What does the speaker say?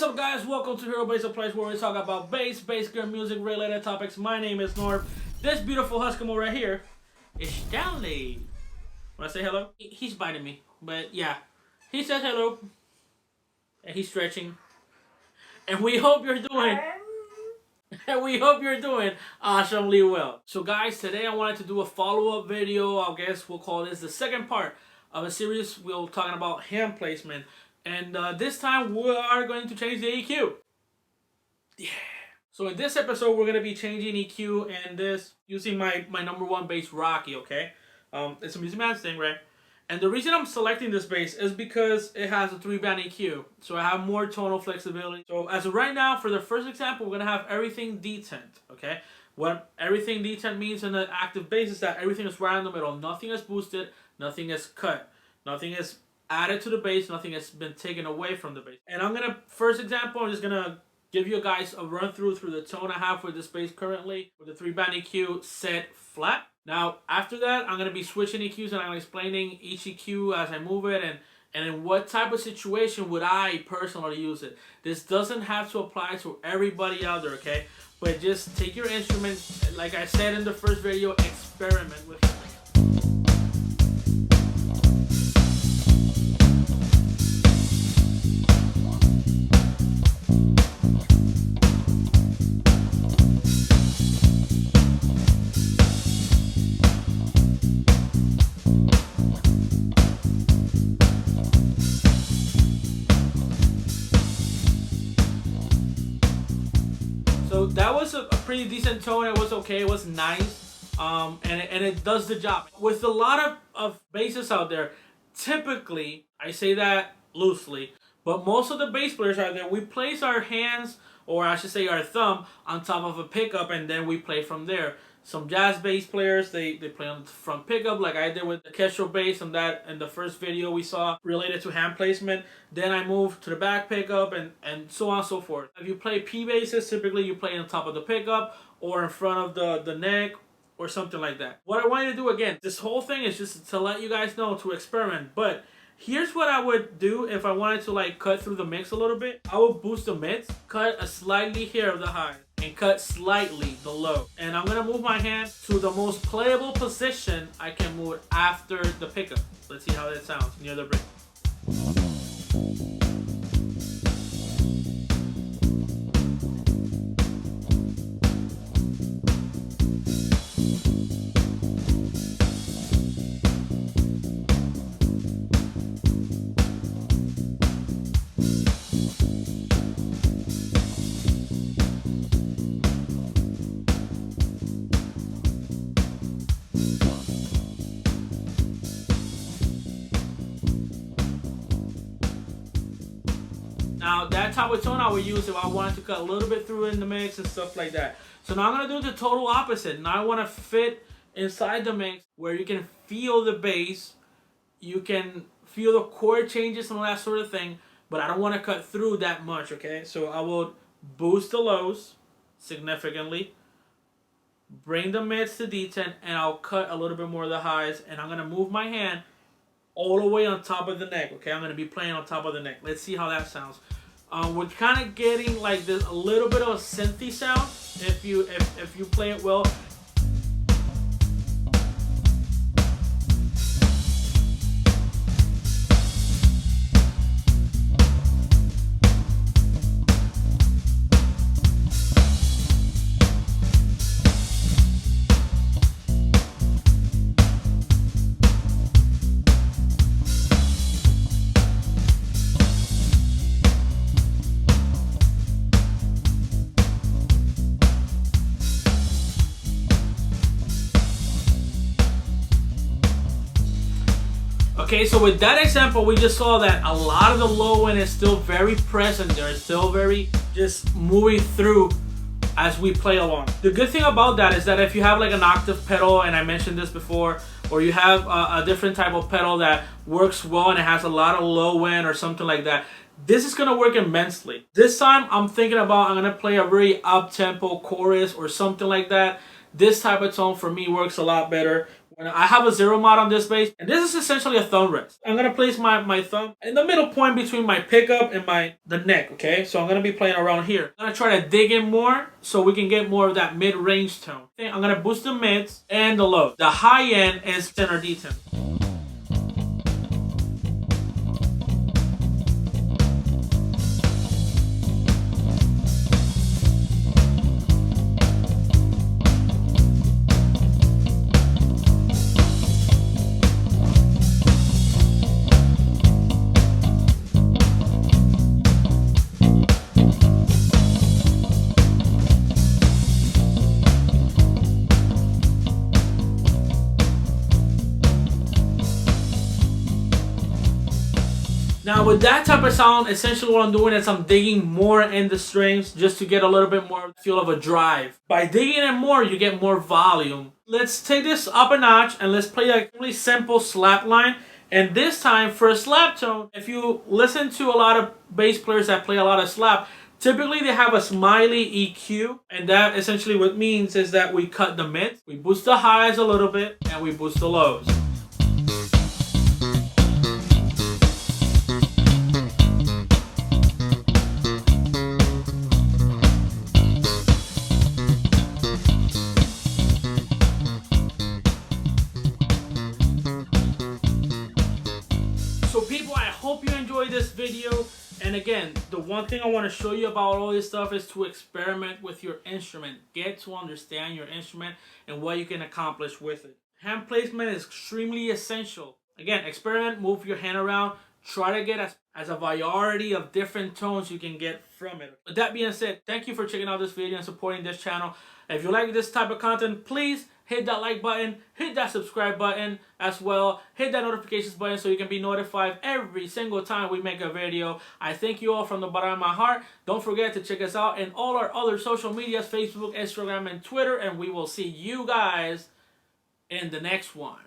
What's up, guys? Welcome to Hero Bass, a place where we talk about bass gear, music related topics. My name is Norb. This beautiful Huskamo right here is Stanley. Want to say hello? He's biting me, but yeah, he says hello, and he's stretching, and we hope you're doing. And we hope you're doing awesomely well. So guys, today I wanted to do a follow-up video. I guess we'll call this the second part of a series we're talking about hand placement. And this time we are going to change the EQ. Yeah. So in this episode we're going to be changing EQ and this using my number one bass, Rocky, okay? It's a Music Man thing, right? And the reason I'm selecting this bass is because it has a 3-band EQ. So I have more tonal flexibility. So as of right now, for the first example, we're going to have everything detent, okay? What everything detent means in the active bass is that everything is right in the middle. Nothing is boosted, nothing is cut, nothing is added to the bass, nothing has been taken away from the bass. And I'm going to, first example, I'm just going to give you guys a run through the tone I have for this bass currently with the 3-band EQ set flat. Now, after that, I'm going to be switching EQs and I'm explaining each EQ as I move it and in what type of situation would I personally use it. This doesn't have to apply to everybody out there, okay? But just take your instrument, like I said in the first video, experiment with it. So that was a pretty decent tone. It was okay. It was nice. And it does the job. With a lot of basses out there, typically, I say that loosely, but most of the bass players out there, we place our hands, or I should say our thumb, on top of a pickup and then we play from there. Some jazz bass players, they play on the front pickup like I did with the Kestrel bass and that in the first video we saw related to hand placement. Then I moved to the back pickup and so on and so forth. If you play P basses, typically you play on top of the pickup or in front of the neck or something like that. What I want you to do again, this whole thing is just to let you guys know to experiment, but here's what I would do if I wanted to like cut through the mix a little bit. I would boost the mids, cut a slightly here of the high, and cut slightly the low. And I'm gonna move my hand to the most playable position I can move after the pickup. Let's see how that sounds near the break. Now, that type of tone I would use if I wanted to cut a little bit through in the mix and stuff like that. So now I'm going to do the total opposite. Now I want to fit inside the mix where you can feel the bass, you can feel the chord changes and all that sort of thing, but I don't want to cut through that much, okay? So I will boost the lows significantly, bring the mids to detent, and I'll cut a little bit more of the highs, and I'm going to move my hand all the way on top of the neck, okay? I'm going to be playing on top of the neck. Let's see how that sounds. We're kind of getting like this a little bit of a synthy sound if you play it well. Okay, so with that example, we just saw that a lot of the low end is still very present there. It's still very just moving through as we play along. The good thing about that is that if you have like an octave pedal, and I mentioned this before, or you have a different type of pedal that works well and it has a lot of low end or something like that, this is gonna work immensely. This time I'm thinking about I'm gonna play a very up-tempo chorus or something like that. This type of tone for me works a lot better. I have a zero mod on this bass, and this is essentially a thumb rest. I'm gonna place my thumb in the middle point between my pickup and the neck, okay? So I'm gonna be playing around here. I'm gonna try to dig in more so we can get more of that mid-range tone. Okay, I'm gonna boost the mids and the lows. The high end is tenor D10. Now with that type of sound, essentially what I'm doing is I'm digging more in the strings just to get a little bit more feel of a drive. By digging in more, you get more volume. Let's take this up a notch and let's play a really simple slap line. And this time for a slap tone, if you listen to a lot of bass players that play a lot of slap, typically they have a smiley EQ, and that essentially what means is that we cut the mids, we boost the highs a little bit, and we boost the lows. So people, I hope you enjoyed this video. And again, the one thing I want to show you about all this stuff is to experiment with your instrument. Get to understand your instrument and what you can accomplish with it. Hand placement is extremely essential. Again, experiment, move your hand around. Try to get as a variety of different tones you can get from it. With that being said, thank you for checking out this video and supporting this channel. If you like this type of content, please hit that like button, hit that subscribe button as well, hit that notifications button so you can be notified every single time we make a video. I thank you all from the bottom of my heart. Don't forget to check us out in all our other social medias, Facebook, Instagram, and Twitter, and we will see you guys in the next one.